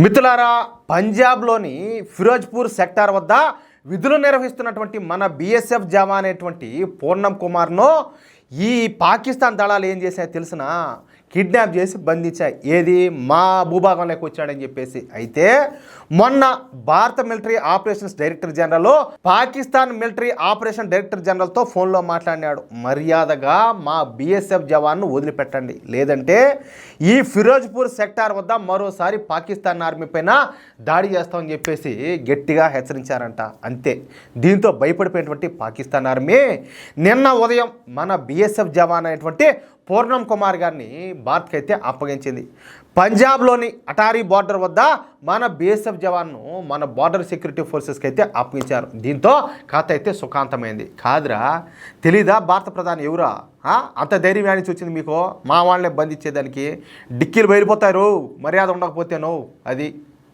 మిత్రులారా, పంజాబ్లోని ఫిరోజ్పూర్ సెక్టార్ వద్ద విధులు నిర్వహిస్తున్నటువంటి మన బీఎస్ఎఫ్ జవాన్ అనేటువంటి పూర్ణం కుమార్ను ఈ పాకిస్తాన్ దళాలు ఏం చేశాయో తెలిసిన కిడ్నాప్ చేసి బంధించాయి. ఏది మా భూభాగంలోకి వచ్చాడని చెప్పేసి. అయితే మొన్న భారత military operations director general Pakistan military operation director జనరల్తో ఫోన్లో మాట్లాడినాడు. మర్యాదగా మా బీఎస్ఎఫ్ జవాన్ను వదిలిపెట్టండి, లేదంటే ఈ ఫిరోజ్పూర్ సెక్టార్ వద్ద మరోసారి పాకిస్తాన్ ఆర్మీ పైన దాడి చేస్తామని చెప్పేసి గట్టిగా హెచ్చరించారంట. అంతే, దీంతో భయపడిపోయినటువంటి పాకిస్తాన్ ఆర్మీ నిన్న ఉదయం మన బీఎస్ఎఫ్ జవాన్ అనేటువంటి పూర్ణం కుమార్ గారిని భారత్కి అయితే అప్పగించింది. పంజాబ్లోని అటారీ బార్డర్ వద్ద మన బీఎస్ఎఫ్ జవాన్ను మన బార్డర్ సెక్యూరిటీ ఫోర్సెస్కి అయితే అప్పగించారు. దీంతో కథ అయితే సుఖాంతమైంది. కాదురా, తెలీదా భారత ప్రధాని ఎవరా? అంత ధైర్యం యాడిచి వచ్చింది మీకు మా వాళ్ళని బంధించేదానికి? డిక్కీలు బయలుపోతారు మర్యాద ఉండకపోతేనో అది.